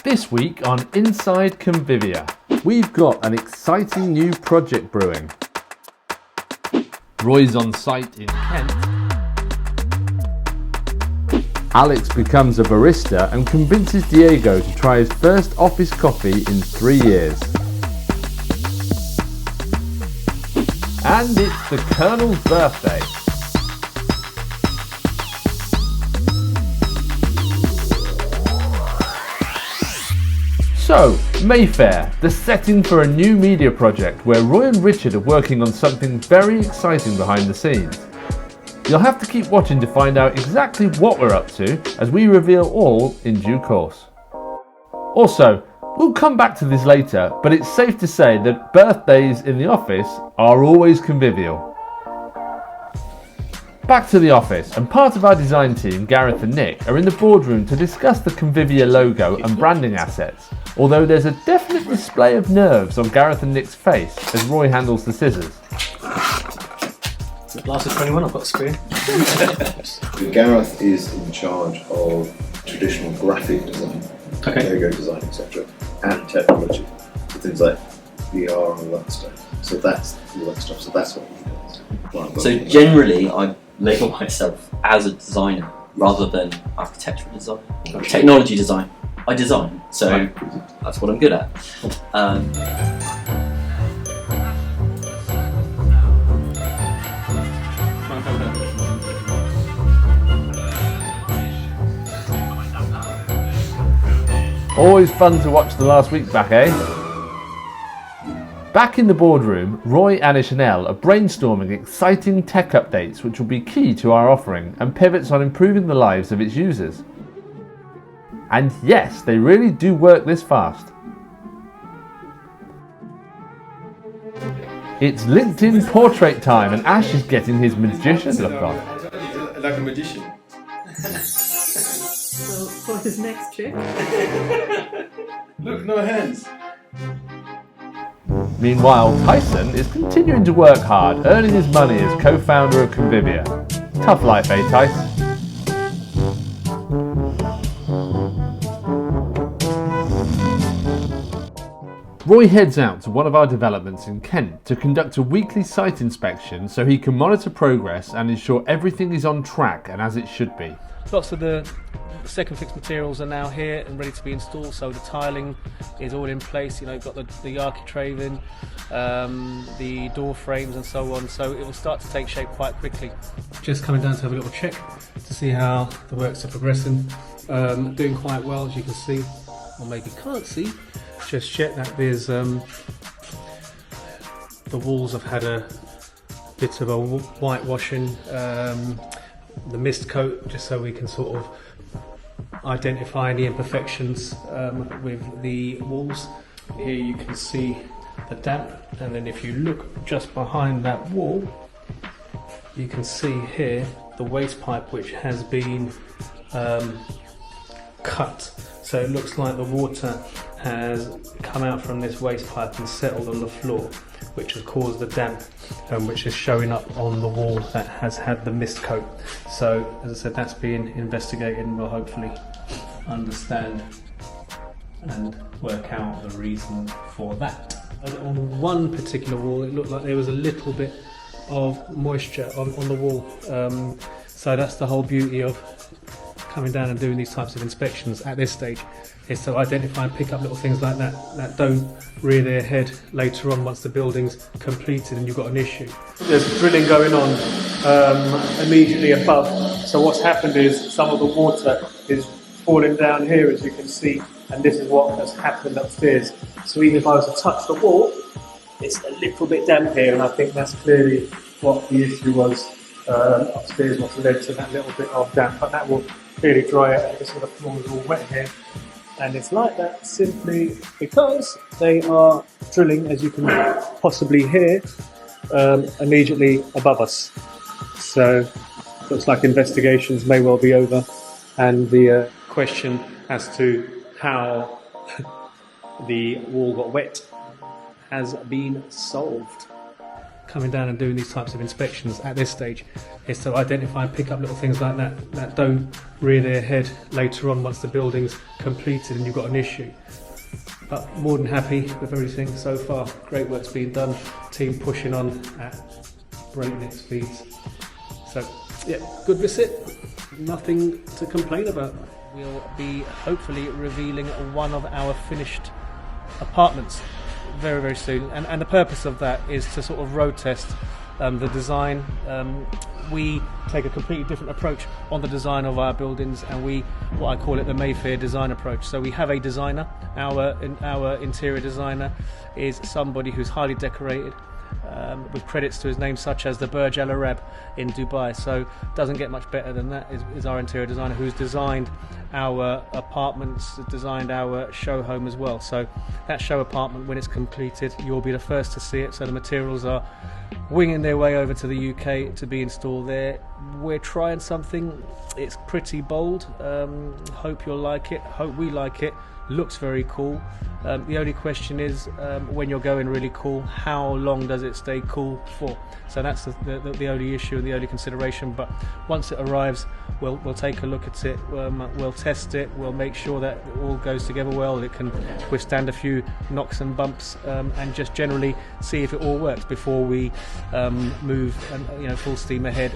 This week on Inside Convivia, we've got an exciting new project brewing. Roy's on site in Kent. Alex becomes a barista and convinces Diego to try his first office coffee in 3 years. And it's the Colonel's birthday. So, Mayfair, the setting for a new media project where Roy and Richard are working on something very exciting behind the scenes. You'll have to keep watching to find out exactly what we're up to as we reveal all in due course. Also, we'll come back to this later, but it's safe to say that birthdays in the office are always convivial. Back to the office, and part of our design team, Gareth and Nick, are in the boardroom to discuss the Convivia logo and branding assets, although there's a definite display of nerves on Gareth and Nick's face as Roy handles the scissors. Last of 21, I've got a screen. Gareth is in charge of traditional graphic design, logo design, etc., and technology, so things like VR and all that stuff. So that's all that stuff. So that's what he does. So generally, I label myself as a designer rather than architectural design, technology design. I design, so that's what I'm good at. Always fun to watch the last week back, eh? Back in the boardroom, Roy, and Chanel are brainstorming exciting tech updates which will be key to our offering and pivots on improving the lives of its users. And yes, they really do work this fast. It's LinkedIn portrait time and Ash is getting his magician look on. Like a magician. So, for his next trick. Look, no hands. Meanwhile, Tyson is continuing to work hard, earning his money as co-founder of Convivia. Tough life, eh, Tyson? Roy heads out to one of our developments in Kent to conduct a weekly site inspection so he can monitor progress and ensure everything is on track and as it should be. Lots of the second fix materials are now here and ready to be installed, so the tiling is all in place. You know, you've got the architrave in, the door frames and so on, so it will start to take shape quite quickly. Just coming down to have a little check to see how the works are progressing. Doing quite well, as you can see, or maybe can't see just yet, that there's the walls have had a bit of a whitewashing, the mist coat, just so we can sort of identify any imperfections with the walls. Here you can see the damp, and then if you look just behind that wall, you can see here the waste pipe which has been cut. So it looks like the water has come out from this waste pipe and settled on the floor, which has caused the damp, which is showing up on the wall that has had the mist coat. So, as I said, that's being investigated, and we'll hopefully understand and work out the reason for that. And on one particular wall, it looked like there was a little bit of moisture on the wall. So that's the whole beauty of coming down and doing these types of inspections at this stage, is to identify and pick up little things like that that don't rear their head later on once the building's completed and you've got an issue. There's drilling going on immediately above, so what's happened is some of the water is falling down here, as you can see, and this is what has happened upstairs. So even if I was to touch the wall, it's a little bit damp here, and I think that's clearly what the issue was upstairs, what's led to that little bit of damp, but that will clearly dry out because the floor is all wet here. And it's like that simply because they are drilling, as you can possibly hear, immediately above us. So looks like investigations may well be over, and the question as to how the wall got wet has been solved. coming down and doing these types of inspections at this stage is to identify and pick up little things like that don't rear their head later on once the building's completed and you've got an issue. But more than happy with everything so far. Great work's been done. Team pushing on at breakneck speeds. So yeah, good visit. Nothing to complain about. We'll be hopefully revealing one of our finished apartments very, very soon. And the purpose of that is to sort of road test the design. We take a completely different approach on the design of our buildings, and what I call it the Mayfair design approach. So we have a designer. Our interior designer is somebody who's highly decorated, with credits to his name such as the Burj Al Arab in Dubai. So doesn't get much better than that is our interior designer, who's designed our apartments, designed our show home as well. So that show apartment, when it's completed, you'll be the first to see it. So the materials are winging their way over to the UK to be installed there. We're trying something, it's pretty bold. Hope you'll like it, hope we like it. Looks very cool. The only question is, when you're going really cool, how long does it stay cool for? So that's the only issue and the only consideration. But once it arrives, we'll take a look at it, we'll test it, we'll make sure that it all goes together well, it can withstand a few knocks and bumps, and just generally see if it all works before we move and full steam ahead,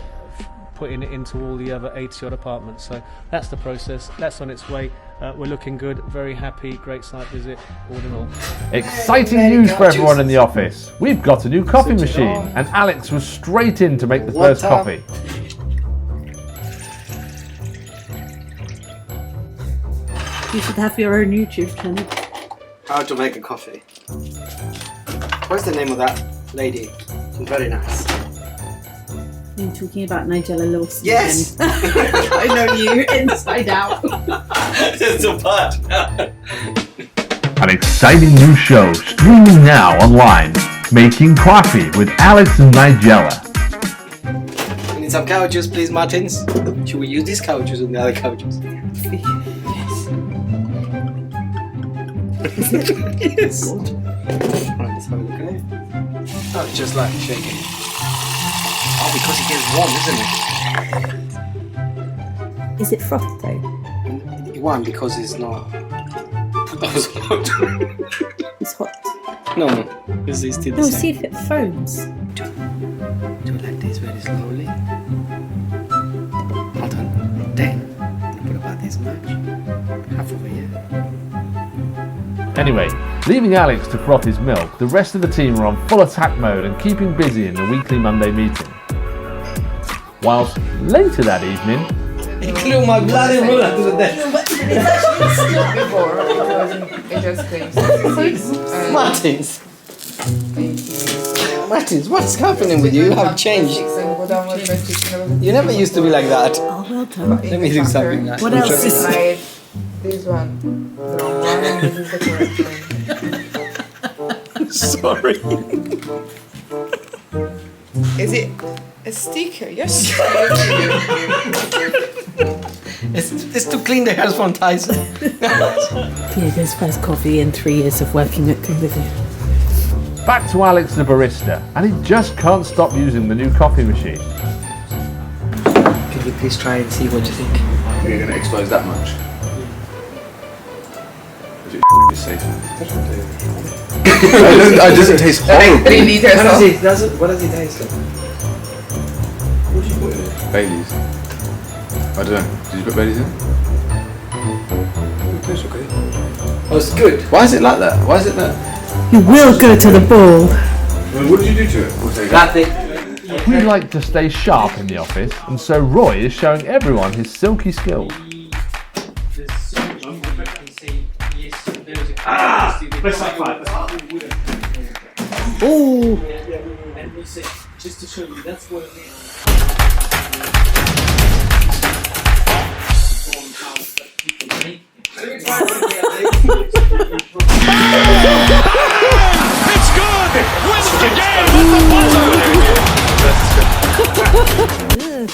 putting it into all the other 80 odd apartments. So that's the process, that's on its way. We're looking good, very happy, great site visit, all in all. Exciting news for everyone in the office. We've got a new coffee machine, and Alex was straight in to make the first coffee. You should have your own YouTube channel. How to make a coffee. What's the name of that lady? She's very nice. You're talking about Nigella Lawson. Yes! I know you inside out. It's so bad. An exciting new show streaming now online, Making Coffee with Alex and Nigella. We need some couches, please, Martins. Should we use these couches or the other couches? Yes. Right, let's have a look at it. Oh, it's just like shaking. Oh, because it gets warm, isn't it? Is it froth though? It won't, because it's not. That was hot. It's hot. No, because it's still the No, same. see if it foams. Do it like this very slowly. Hold on. Then, put about this much. Half over here. Anyway, leaving Alex to froth his milk, the rest of the team are on full attack mode and keeping busy in the weekly Monday meeting. Whilst later that evening, He blew my bloody ruler to the death. Before it just came. Martins. Martins, what's happening with you? You have changed. You never used to be like that. Oh, well done. Let me do something like What else is Like this one. The wrong one, and this is the correct one. Sorry. Is it a sticker? Yes. It's to clean the hairs from Tyson. Diego's first coffee in 3 years of working at Convivial. back to Alex the barista, and he just can't stop using the new coffee machine. Can you please try and see what you think? Are you going to expose that much? It's safe. It doesn't taste horrible. 3 liters of. What does it taste like? What did you put in it? Baileys. I don't know. Did you put Baileys in? It tastes okay. Oh, it's good. Why is it like that? Why is it that? You will go to the ball. Well, what did you do to it? We'll take it. Nothing. We like to stay sharp in the office, and so Roy is showing everyone his silky skills. Let's like 5. Ooh. And we say, just to show you, that's what it is. It's good! Wins the game with the buzzer!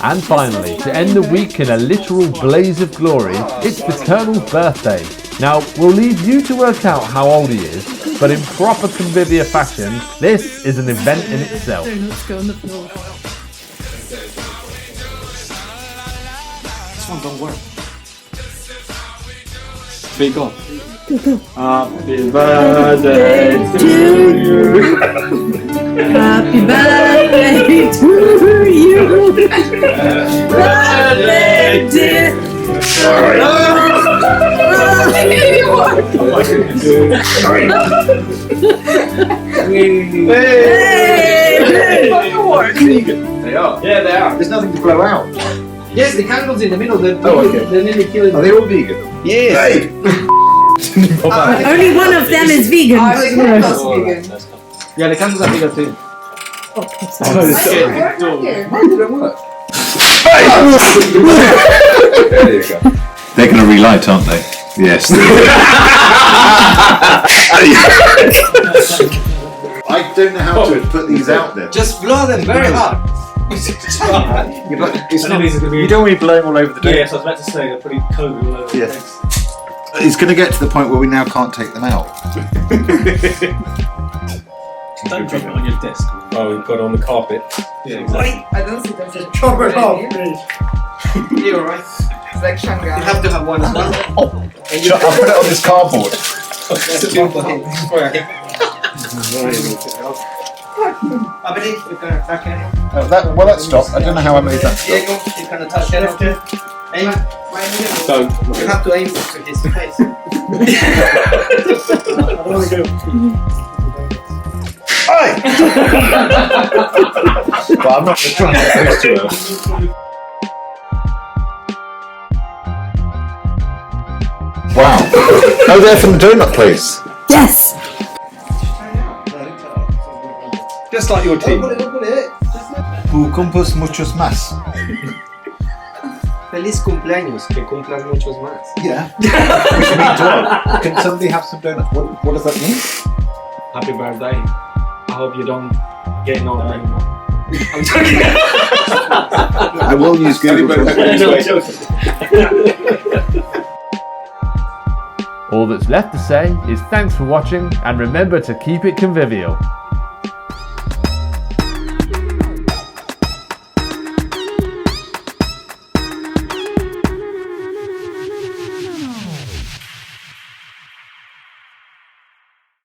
And finally, to end the week in a literal blaze of glory, it's the Colonel's birthday. Now, we'll leave you to work out how old he is, but in proper convivial fashion, this is an event in itself. Donuts go on the floor. This one don't work. 3 go. Happy birthday to you. Happy birthday to you. Birthday, dear. Sorry. They are. Yeah, they are. There's nothing to blow out. Yes, the candles in the middle, they're Oh, okay. nearly killing Are they all vegan? Yes. Hey! Only one of them is vegan. I was vegan. Yeah, the candles are bigger too. Okay, I sorry. don't care. Mine didn't work. There you go. They're going to relight, aren't they? Yes. I don't know how to put these out there. Just blow them very hard. It's not, you don't want to be blowing all over the day. Yes, I was about to say they're pretty coated all over the Yes. place. It's going to get to the point where we now can't take them out. Don't drop it on your desk. Oh, you put it on the carpet. Yeah, exactly. I don't see them. Just chop it off. You're alright. It's like Shanghai. You have to have one as well. I'll put it on this cardboard. Well, that stopped. I don't know how I made that stop. Diego, you can attach it after. Aim. Don't. You have to aim to his face. But I'm not trying to get close to her. Wow. Oh, they're from the donut place. Yes. Just like your team. Tu cumples muchos más. Feliz cumpleaños, que cumplan muchos más. Yeah. We should meet tomorrow. Can somebody have some donuts? What does that mean? Happy birthday. I hope you don't get no anymore. I'm joking. I will use Google. All that's left to say is thanks for watching, and remember to keep it convivial.